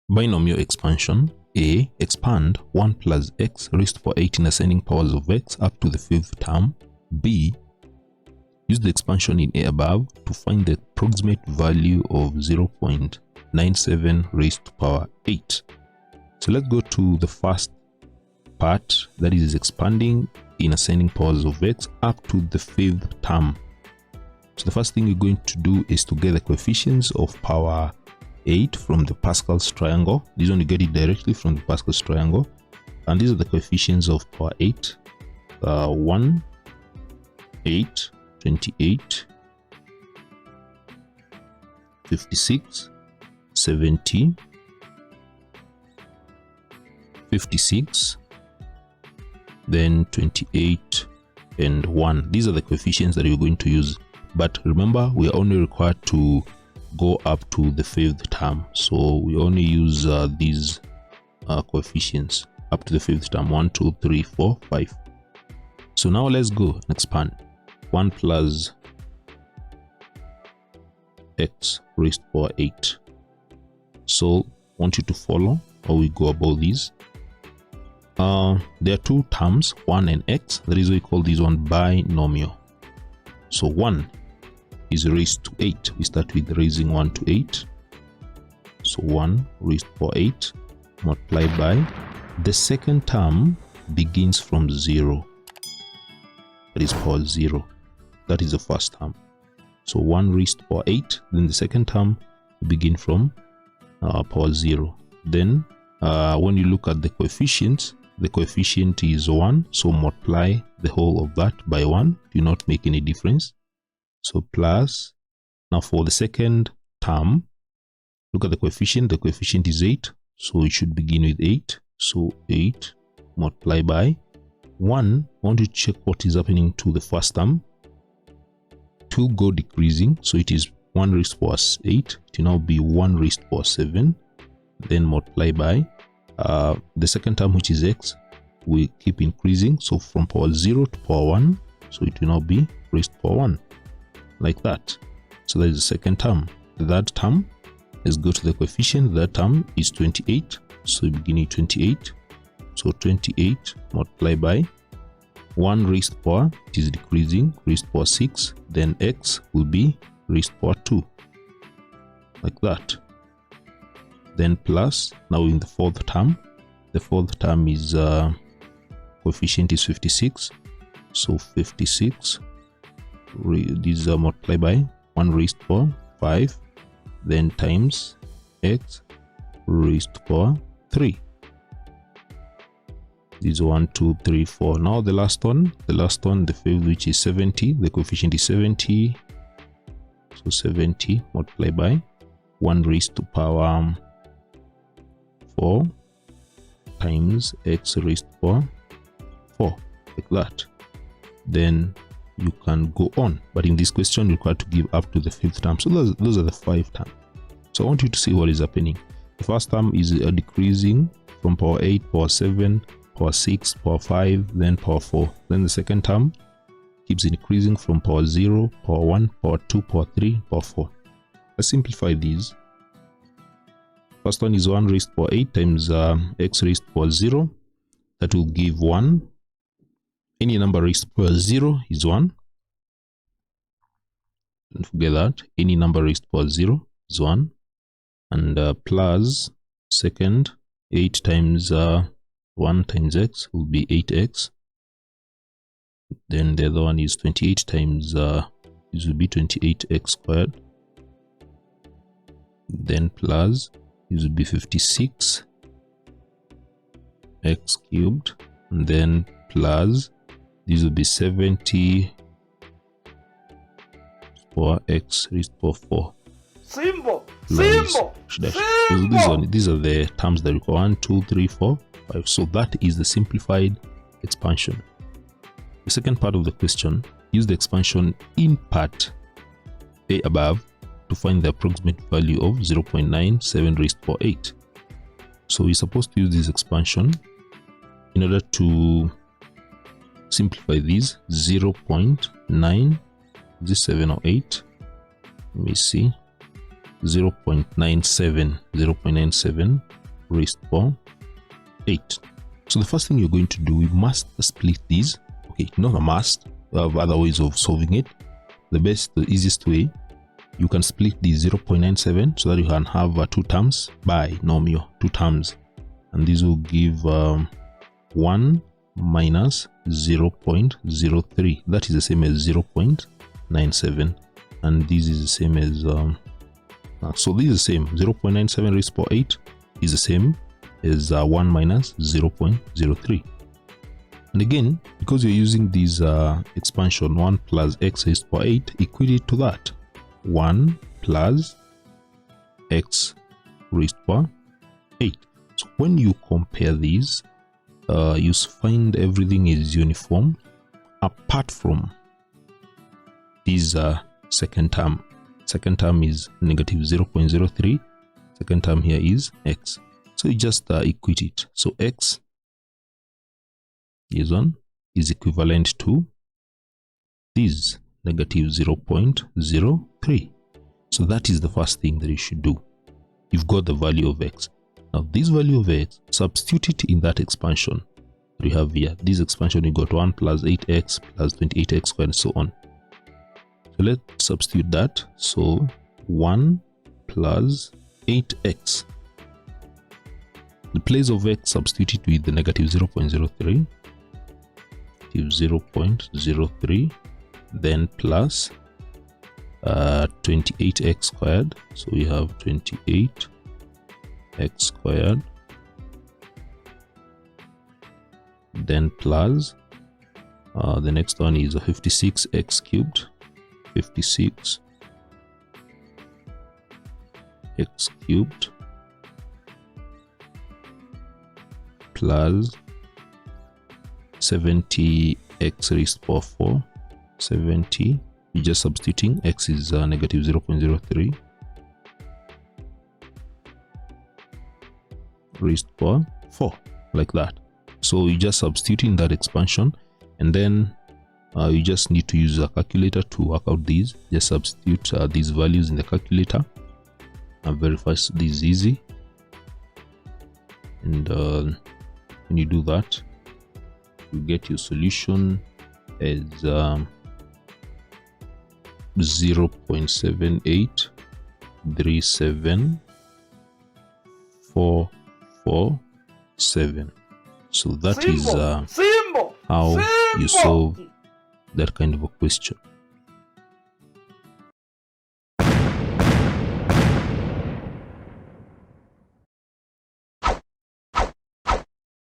Binomial expansion. A. Expand 1 plus x raised to power 8 in ascending powers of x up to the 5th term. B. Use the expansion in A above to find the approximate value of 0.97 raised to power 8. So let's go to the first part, that is expanding in ascending powers of x up to the 5th term. So the first thing we're going to do is to get the coefficients of power 8 from the Pascal's triangle. This one you get it directly from the Pascal's triangle, and these are the coefficients of power 8. 1, 8, 28, 56, 70, 56, then 28 and 1. These are the coefficients that we're going to use, but remember we are only required to go up to the 5th term, so we only use these coefficients up to the 5th term. 1, 2, 3, 4, 5. So now let's go and expand. 1 plus x raised to power 8. So I want you to follow how we go about these. There are two terms, 1 and x. That is why we call this one binomial. So 1 is raised to 8. We start with raising 1 to 8. So 1 raised to power 8 multiplied by the second term begins from 0. That is power 0. That is the first term. So 1 raised to power 8. Then the second term we begin from power 0. Then when you look at the coefficients, the coefficient is 1. So multiply the whole of that by 1. Do not make any difference. So plus, now for the second term, look at the coefficient. The coefficient is 8. So it should begin with 8. So 8 multiply by 1. I want to check what is happening to the first term. 2 go decreasing. So it is 1 raised to power 8. It will now be 1 raised to power 7. Then multiply by the second term, which is x. We keep increasing. So from power 0 to power 1. So it will now be raised to power 1. Like that. So that is the second term. The third term, let's go to the coefficient. The third term is 28. So beginning 28. So 28 multiplied by 1 raised to power, it is decreasing, raised to power 6. Then x will be raised to power 2. Like that. Then plus, now in the fourth term. The fourth term is coefficient is 56. So 56. These are multiplied by 1 raised to power 5, then times x raised to power 3. These 1, 2, 3, 4. Now the last one, the fifth, which is 70. The coefficient is 70. So 70 multiplied by 1 raised to power 4 times x raised to power 4, like that. Then you can go on, but in this question you're required to give up to the 5th term. So those are the 5 terms. So I want you to see what is happening. The first term is decreasing from power 8, power 7, power 6, power 5, then power 4. Then the second term keeps increasing from power 0, power 1, power 2, power 3, power 4. Let's simplify these. First one is 1 raised to power 8 times x raised to power 0. That will give 1. Any number raised to power 0 is 1. Don't forget that. Any number raised to power 0 is 1. And plus second, 8 times 1 times x will be 8x. Then the other one is 28 times this will be 28x squared. Then plus this will be 56 x cubed. And then plus this will be 70 power x raised to power 4. These are the terms that require 1, 2, 3, 4, 5. So that is the simplified expansion. The second part of the question, use the expansion in part A above to find the approximate value of 0.97 raised to power 8. So we're supposed to use this expansion in order to simplify these. 0.9, is this 7 or 8? Let me see. 0.97 raised to power 8. So the first thing you're going to do, we must split these. Okay, not a must. We have other ways of solving it. The easiest way, you can split the 0.97 so that you can have two terms, binomial, 2 terms, and this will give 1 minus 0.03. That is the same as 0.97, and this is the same as so this is the same. 0.97 raised to power 8 is the same as 1 minus 0.03. And again, because you're using this expansion, 1 plus x raised to power 8, equate it to that. 1 plus x raised to power 8. So when you compare these, you find everything is uniform apart from this second term. Second term is negative 0.03. Second term here is x. So you just equate it. So x, this one, is equivalent to this negative 0.03. So that is the first thing that you should do. You've got the value of x. Now this value of x, substitute it in that expansion that we have here. This expansion, you got 1 plus 8x plus 28x squared and so on. So let's substitute that. So 1 plus 8x. In place of x, substitute it with the negative 0.03. 0.03, then plus 28x squared. So we have 28x squared, then plus the next one is 56x cubed. 56x cubed plus 70x raised to power 4. 70, you're just substituting, x is negative 0.03 raised to power 4, like that. So you just substitute in that expansion, and then you just need to use a calculator to work out these. Just substitute these values in the calculator and verify this is easy. And when you do that, you get your solution as 0.78374447. So that is how you solve that kind of a question.